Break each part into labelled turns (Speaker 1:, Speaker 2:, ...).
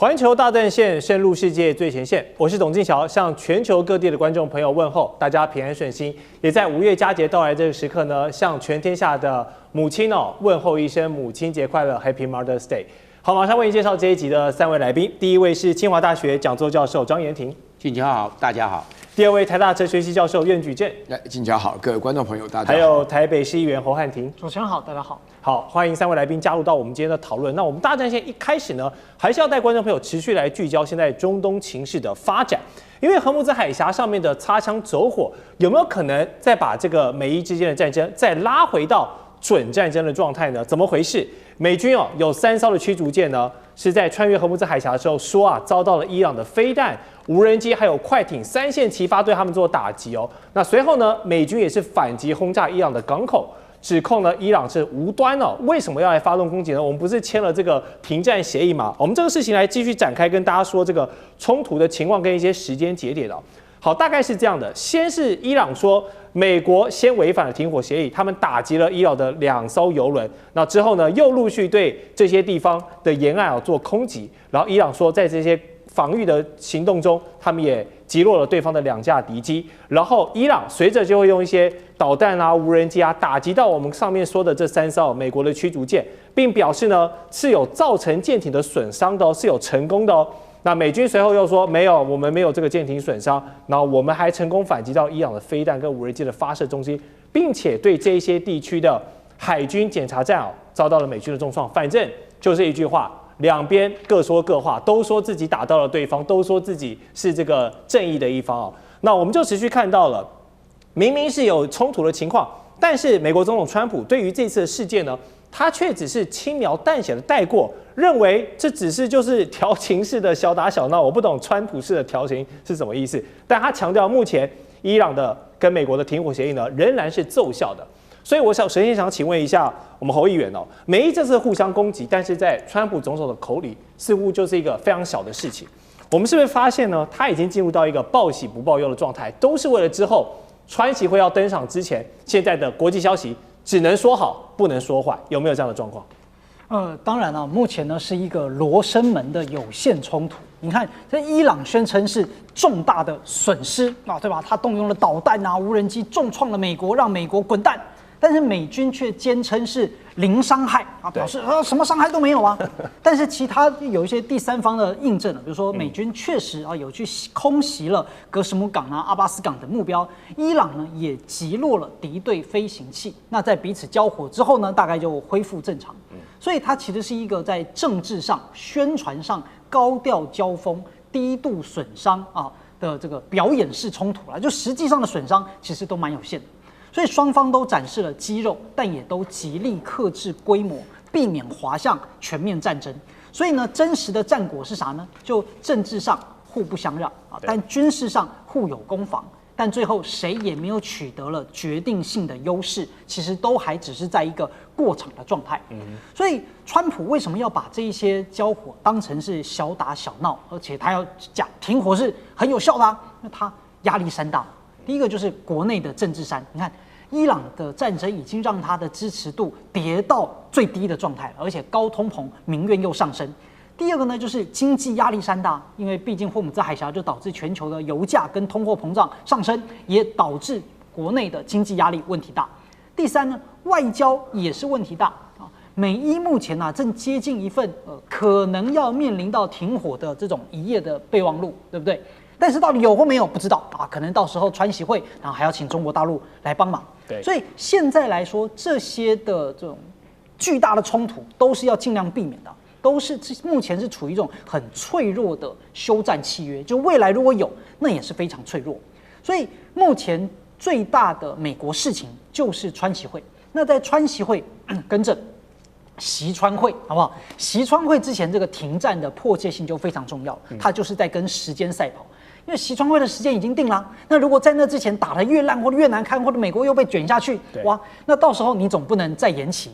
Speaker 1: 环球大战线深入世界最前线，我是董进桥，向全球各地的观众朋友问候，大家平安顺心。也在五月佳节到来这个时刻呢，向全天下的母亲问候一声母亲节快乐 ，Happy Mother's Day。好，马上为您介绍这一集的3位来宾。第一位是清华大学讲座教授张延廷，
Speaker 2: 进桥好，大家好。
Speaker 1: 第二位台大哲学系教授苑举正，
Speaker 3: 进桥好，各位观众朋友大家好。
Speaker 1: 还有台北市议员侯汉廷，
Speaker 4: 主持人好，大家好。
Speaker 1: 好，欢迎3位来宾加入到我们今天的讨论。那我们大战线一开始呢，还是要带观众朋友持续来聚焦现在中东情势的发展，因为荷姆兹海峡上面的擦枪走火，有没有可能再把这个美伊之间的战争再拉回到准战争的状态呢？怎么回事？美军有3艘的驱逐舰呢，是在穿越荷姆兹海峡的时候说遭到了伊朗的飞弹、无人机还有快艇3线齐发对他们做打击哦。那随后呢，美军也是反击轰炸伊朗的港口，指控呢伊朗是无端为什么要来发动攻击呢？我们不是签了这个停战协议吗？我们这个事情来继续展开跟大家说这个冲突的情况跟一些时间节点好，大概是这样的，先是伊朗说美国先违反了停火协议，他们打击了伊朗的2艘油轮，那之后呢又陆续对这些地方的沿岸做空袭，然后伊朗说在这些防御的行动中，他们也击落了对方的2架敌机，然后伊朗随着就会用一些导弹无人机打击到我们上面说的这3艘美国的驱逐舰，并表示呢是有造成舰艇的损伤的是有成功的那美军随后又说没有，我们没有这个舰艇损伤，然后我们还成功反击到伊朗的飞弹跟无人机的发射中心，并且对这些地区的海军检查站遭到了美军的重创。反正就是一句话，两边各说各话，都说自己打到了对方，都说自己是这个正义的一方那我们就持续看到了，明明是有冲突的情况，但是美国总统川普对于这次的事件呢，他却只是轻描淡写的带过，认为这只是就是调情式的小打小闹。我不懂川普式的调情是什么意思，但他强调目前伊朗的跟美国的停火协议呢仍然是奏效的。所以我首先想请问一下我们侯议员美伊这次互相攻击，但是在川普总统的口里似乎就是一个非常小的事情。我们是不是发现呢，他已经进入到一个报喜不报忧的状态，都是为了之后川习会要登场之前，现在的国际消息只能说好不能说坏，有没有这样的状况？
Speaker 4: 当然目前呢是一个罗生门的有限冲突。你看，这伊朗宣称是重大的损失对吧？他动用了导弹无人机重创了美国，让美国滚蛋。但是美军却坚称是零伤害表示什么伤害都没有但是其他有一些第三方的印证比如说美军确实有去空袭了格什姆港阿巴斯港等目标，伊朗呢也击落了敌对飞行器。那在彼此交火之后呢，大概就恢复正常。所以它其实是一个在政治上、宣传上高调交锋、低度损伤的这个表演式冲突就实际上的损伤其实都蛮有限的。所以双方都展示了肌肉，但也都极力克制规模，避免滑向全面战争。所以呢，真实的战果是啥呢？就政治上互不相让但军事上互有攻防，但最后谁也没有取得了决定性的优势，其实都还只是在一个过场的状态。所以川普为什么要把这一些交火当成是小打小闹，而且他要讲停火是很有效的那他压力山大。第一个就是国内的政治山，你看伊朗的战争已经让他的支持度跌到最低的状态了，而且高通膨，民怨又上升。第二个呢，就是经济压力山大，因为毕竟霍姆兹海峡就导致全球的油价跟通货膨胀上升，也导致国内的经济压力问题大。第三呢，外交也是问题大美伊目前正接近一份可能要面临到停火的这种一页的备忘录，对不对？但是到底有或没有不知道可能到时候川习会，然后还要请中国大陆来帮忙。
Speaker 1: 对，
Speaker 4: 所以现在来说，这些的这种巨大的冲突都是要尽量避免的，都是目前是处于一种很脆弱的休战契约，就未来如果有，那也是非常脆弱。所以目前最大的美国事情就是川习会。那在川习会跟着习川会好不好？习川会之前这个停战的迫切性就非常重要，它就是在跟时间赛跑。因为习川会的时间已经定了，那如果在那之前打得越烂或者越难看，或者美国又被卷下去，哇，那到时候你总不能再延期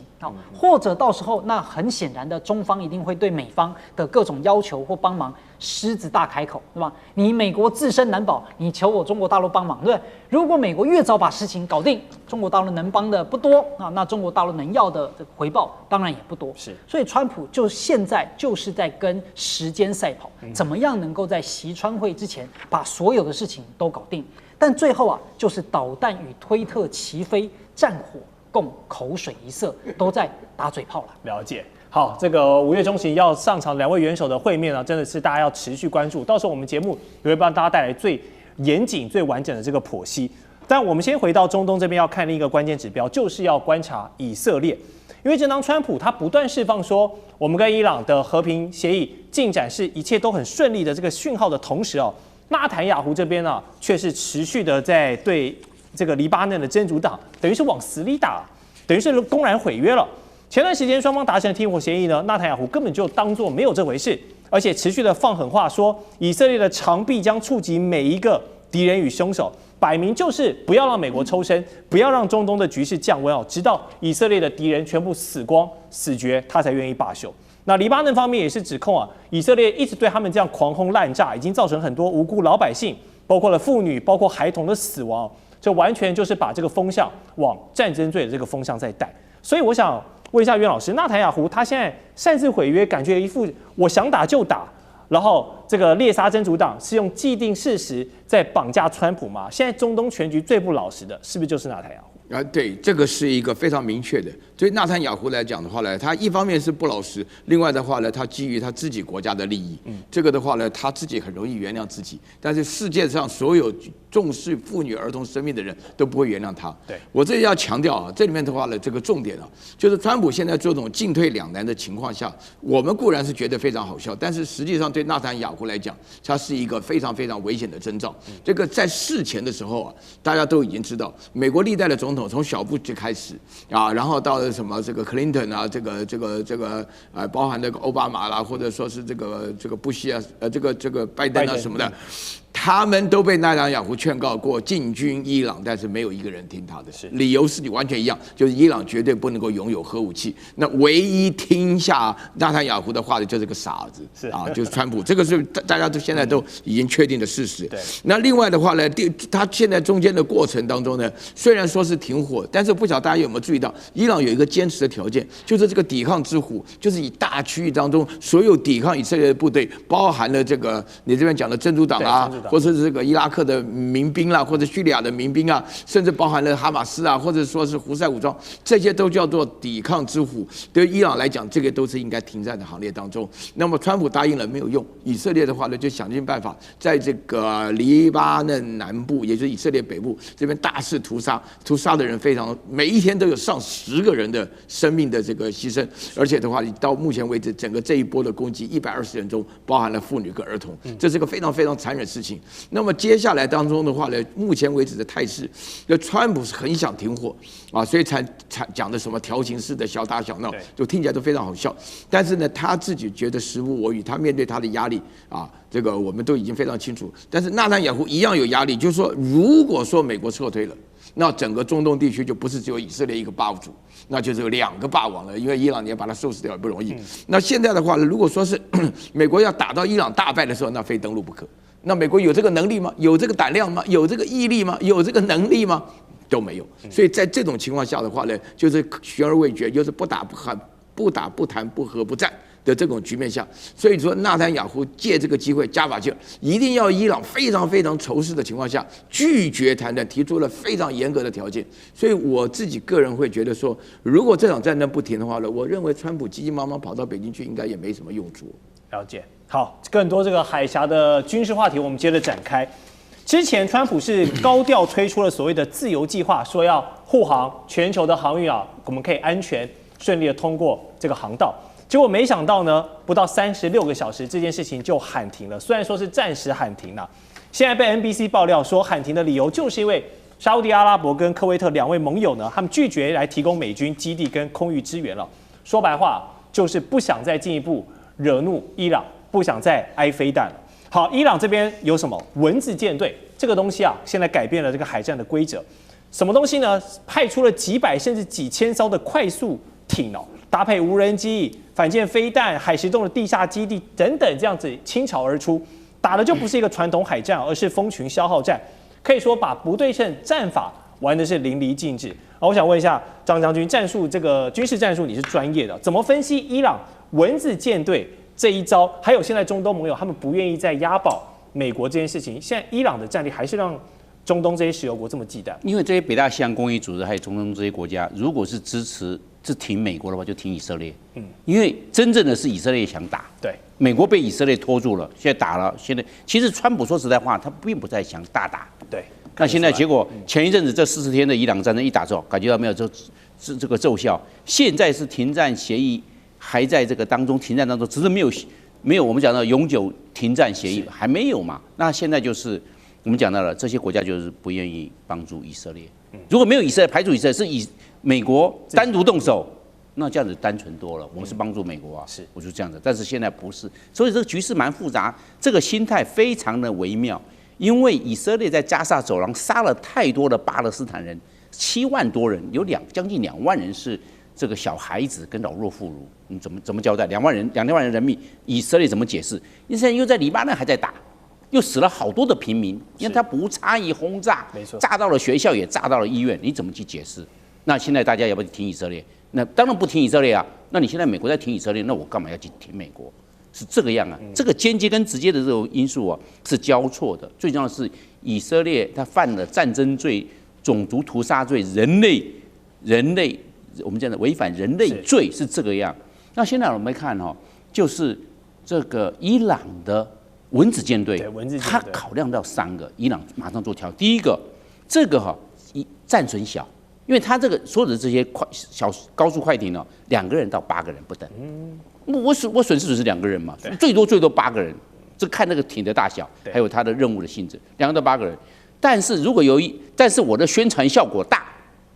Speaker 4: 或者到时候那很显然的中方一定会对美方的各种要求或帮忙狮子大开口，对吧？你美国自身难保，你求我中国大陆帮忙，对不对？如果美国越早把事情搞定，中国大陆能帮的不多啊，那中国大陆能要的这个回报当然也不多。
Speaker 1: 是，
Speaker 4: 所以川普就现在就是在跟时间赛跑，怎么样能够在习川会之前把所有的事情都搞定？但最后啊，就是导弹与推特齐飞，战火共口水一色，都在打嘴炮了。
Speaker 1: 了解。好，这个5月中旬要上场2位元首的会面呢，真的是大家要持续关注。到时候我们节目也会帮大家带来最严谨、最完整的这个剖析。但我们先回到中东这边，要看另一个关键指标，就是要观察以色列。因为正当川普他不断释放说我们跟伊朗的和平协议进展是一切都很顺利的这个讯号的同时哦，纳坦雅胡这边呢却是持续的在对这个黎巴嫩的真主党等于是往死里打，等于是公然毁约了。前段时间双方达成停火协议呢，纳坦雅胡根本就当作没有这回事，而且持续的放狠话说以色列的长臂将触及每一个敌人与凶手，摆明就是不要让美国抽身，不要让中东的局势降温哦，直到以色列的敌人全部死光死绝，他才愿意罢休。那黎巴嫩方面也是指控啊，以色列一直对他们这样狂轰滥炸，已经造成很多无辜老百姓，包括了妇女、包括孩童的死亡，这完全就是把这个风向往战争罪的这个风向在带。所以我想问一下袁老师，纳坦雅胡他现在擅自毁约，感觉一副我想打就打，然后这个猎杀真主党是用既定事实在绑架川普吗？现在中东全局最不老实的，是不是就是纳坦雅胡？
Speaker 3: 对，这个是一个非常明确的。对纳坦雅胡来讲的话呢，他一方面是不老实，另外的话呢，他基于他自己国家的利益，这个的话呢，他自己很容易原谅自己。但是世界上所有重视妇女儿童生命的人都不会原谅他。
Speaker 1: 对，
Speaker 3: 我这里要强调啊，这里面的话呢，这个重点啊，就是川普现在这种进退两难的情况下，我们固然是觉得非常好笑，但是实际上对纳坦雅胡来讲，它是一个非常非常危险的征兆。这个在事前的时候啊，大家都已经知道，美国历代的总统从小布什开始啊，然后到什么这个 Clinton 啊，这个包含这个奥巴马啦，或者说是这个布希啊，这个拜登啊什么的。他们都被纳坦雅胡劝告过进军伊朗，但是没有一个人听他的。理由是你完全一样，就是伊朗绝对不能够拥有核武器。那唯一听下纳坦雅胡的话的就是个傻子，就是川普。这个是大家都现在都已经确定的事实。那另外的话呢，他现在中间的过程当中呢，虽然说是停火，但是不晓得大家有没有注意到，伊朗有一个坚持的条件，就是这个抵抗之虎，就是以大区域当中所有抵抗以色列的部队，包含了这个你这边讲的真主党啊。或者是这个伊拉克的民兵啦，或者叙利亚的民兵啊，甚至包含了哈马斯啊，或者说是胡塞武装，这些都叫做抵抗之虎。对伊朗来讲，这个都是应该停战的行列当中。那么川普答应了没有用，以色列的话呢，就想尽办法在这个黎巴嫩南部，也就是以色列北部这边大肆屠杀，屠杀的人非常，每一天都有上10个人的生命的这个牺牲，而且的话，到目前为止，整个这一波的攻击120人中包含了妇女跟儿童，这是个非常非常残忍的事情。那么接下来当中的话呢，目前为止的态势，川普是很想停火啊，所以才讲的什么条形式的小打小闹，就听起来都非常好笑。但是呢，他自己觉得时无我与，他面对他的压力啊，这个我们都已经非常清楚。但是纳坦雅胡一样有压力，就是说，如果说美国撤退了，那整个中东地区就不是只有以色列一个霸主，那就是有2个霸王了。因为伊朗你要把它收拾掉也不容易。那现在的话呢，如果说是美国要打到伊朗大败的时候，那非登陆不可。那美国有这个能力吗？有这个胆量吗？有这个毅力吗？有这个能力吗？都没有。所以在这种情况下的话呢，就是悬而未决，就是不打不谈、不谈不和不战的这种局面下，所以说纳坦雅胡借这个机会加把劲，一定要伊朗非常非常仇视的情况下拒绝谈判，提出了非常严格的条件。所以我自己个人会觉得说，如果这场战争不停的话呢，我认为川普急急忙忙跑到北京去，应该也没什么用处。
Speaker 1: 了解。好，更多这个海峡的军事话题，我们接着展开。之前川普是高调推出了所谓的自由计划，说要护航全球的航运啊，我们可以安全顺利的通过这个航道。结果没想到呢，不到36个小时，这件事情就喊停了。虽然说是暂时喊停了，现在被 NBC 爆料说喊停的理由就是因为沙烏地阿拉伯跟科威特2位盟友呢，他们拒绝来提供美军基地跟空域支援了。说白话就是不想再进一步惹怒伊朗，不想再挨飞弹了。好，伊朗这边有什么蚊子舰队这个东西啊？现在改变了这个海战的规则。什么东西呢？派出了几百甚至几千艘的快速艇哦，搭配无人机、反舰飞弹、海石洞的地下基地等等，这样子倾巢而出，打的就不是一个传统海战，而是蜂群消耗战，可以说把不对称战法玩的是淋漓尽致。我想问一下张将军，这个军事战术你是专业的，怎么分析伊朗蚊子舰队这一招？还有现在中东盟友他们不愿意再押宝美国这件事情，现在伊朗的战力还是让中东这些石油国这么忌惮？
Speaker 2: 因为这些北大西洋公约组织还有中东这些国家，如果是支持是挺美国的话，就挺以色列。因为真正的是以色列想打，
Speaker 1: 对，
Speaker 2: 美国被以色列拖住了，现在打了，现在其实川普说实在话，他并不再想大打。
Speaker 1: 对，
Speaker 2: 那现在结果前一阵子这40天的伊朗战争一打之后，感觉到没有这个奏效，现在是停战协议还在这个当中，停战当中，只是没有我们讲到永久停战协议还没有嘛？那现在就是我们讲到了这些国家就是不愿意帮助以色列。如果没有以色列，排除以色列，是以美国单独动手，那这样子单纯多了。我们是帮助美国啊，
Speaker 1: 是，
Speaker 2: 我就这样子。但是现在不是，所以这个局势蛮复杂，这个心态非常的微妙。因为以色列在加沙走廊杀了太多的巴勒斯坦人，7万多人，有将近2万人是这个小孩子跟老弱妇孺，你怎么交代？2万人人命，以色列怎么解释？现在又在黎巴嫩还在打，又死了好多的平民，因为他不差异轰炸，
Speaker 1: 没错，
Speaker 2: 炸到了学校也炸到了医院，你怎么去解释？那现在大家要不要挺以色列？那当然不挺以色列啊。那你现在美国在挺以色列，那我干嘛要去挺美国？是这个样啊，这个间接跟直接的这种因素啊是交错的。最重要的是以色列他犯了战争罪、种族屠杀罪、人类我们讲的违反人类罪是这个样。那现在我们看哦，就是这个伊朗的蚊子舰队，他考量到3个，伊朗马上做调。第一个，这个战损小，因为他这个所有的这些高速快艇呢，2个人到8个人不等。我损失只是2个人嘛，最多8个人，这看那个艇的大小，还有它的任务的性质，2个到8个人。但是如果但是我的宣传效果大，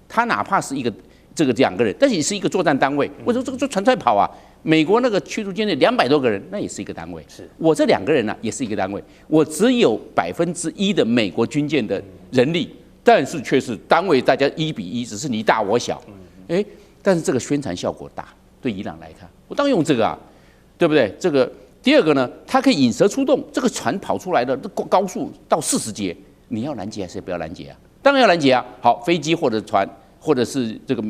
Speaker 2: 他哪怕是一个2个人，但是也是一个作战单位。为什么这个船在跑啊？美国那个驱逐舰队200多个人，那也是一个单位。是我这2个人呢，也是一个单位。我只有1%的美国军舰的人力，但是却是单位大家1比1，只是你大我小。但是这个宣传效果大，对伊朗来看。我当然用这个啊，对不对？这个第二个呢，它可以引蛇出洞。这个船跑出来的高速到40节，你要拦截还是不要拦截啊？当然要拦截啊。好，飞机或者船或者是这个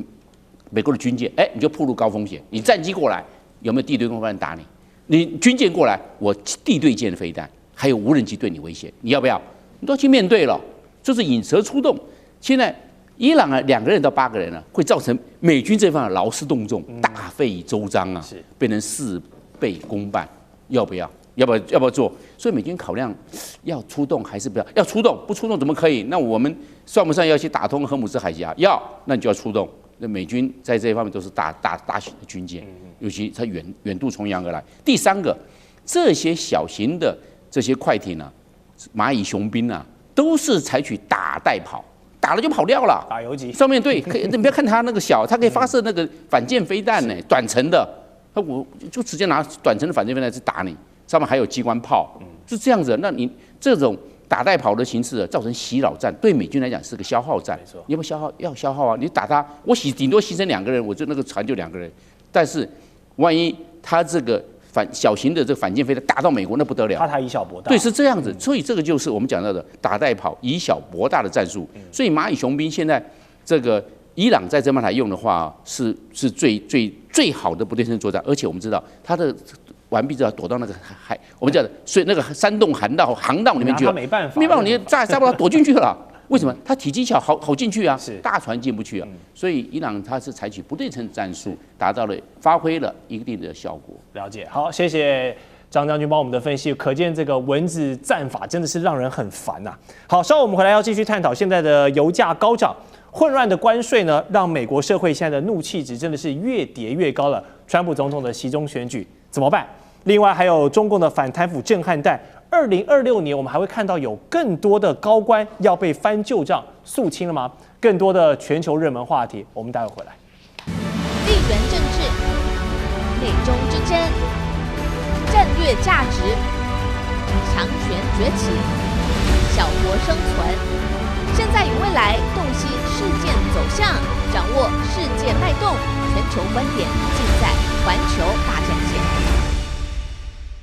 Speaker 2: 美国的军舰，你就暴露高风险。你战机过来，有没有地对空飞弹打你？你军舰过来，我地对舰的飞弹，还有无人机对你威胁，你要不要？你都要去面对了，就是引蛇出洞。现在伊朗啊，2个人到8个人啊，会造成美军这方面劳师动众，大费周章啊，变成事倍功半，要不要？要不要做？所以美军考量要出动还是不要？要出动，不出动怎么可以？那我们算不算要去打通荷姆斯海峡？要，那你就要出动。那美军在这一方面都是大型的军舰，尤其它远渡重洋而来。第3个，这些小型的这些快艇啊，蚂蚁雄兵啊，都是采取打带跑。打了就跑掉了，
Speaker 1: 打游击
Speaker 2: 上面对，可以，你不要看它那个小，它可以发射那个反舰飞弹呢，短程的，我就直接拿短程的反舰飞弹去打你，上面还有机关炮，是这样子。那你这种打带跑的形式，造成袭扰战，对美军来讲是个消耗战。你要不要消耗啊？你打它，我顶多牺牲2个人，我就那个船就2个人，但是万一他这个小型的这个反舰飞弹打到美国，那不得了。
Speaker 1: 他以小博大。
Speaker 2: 对，是这样子。所以这个就是我们讲到的打带跑、以小博大的战术。所以蚂蚁雄兵现在这个伊朗在这边来用的话，是最好的不对称作战。而且我们知道它的完毕之后躲到那个海，我们讲的所以那个山洞航道里面去了。
Speaker 1: 没办法，
Speaker 2: 你炸不到躲进去了。为什么？它体积小，好进去啊，大船进不去啊。所以伊朗它是采取不对称战术，发挥了一定的效果。
Speaker 1: 了解，好，谢谢张将军帮我们的分析，可见这个蚊子战法真的是让人很烦呐。好，稍后我们回来要继续探讨现在的油价高涨，混乱的关税呢，让美国社会现在的怒气值真的是越叠越高了。川普总统的期中选举怎么办？另外还有中共的反贪腐震撼弹。2026年，我们还会看到有更多的高官要被翻旧账、肃清了吗？更多的全球热门话题，我们待会回来。
Speaker 5: 地缘政治、美中之争、战略价值、强权崛起、小国生存，现在与未来洞悉事件走向，掌握世界脉动，全球观点尽在环球大战线。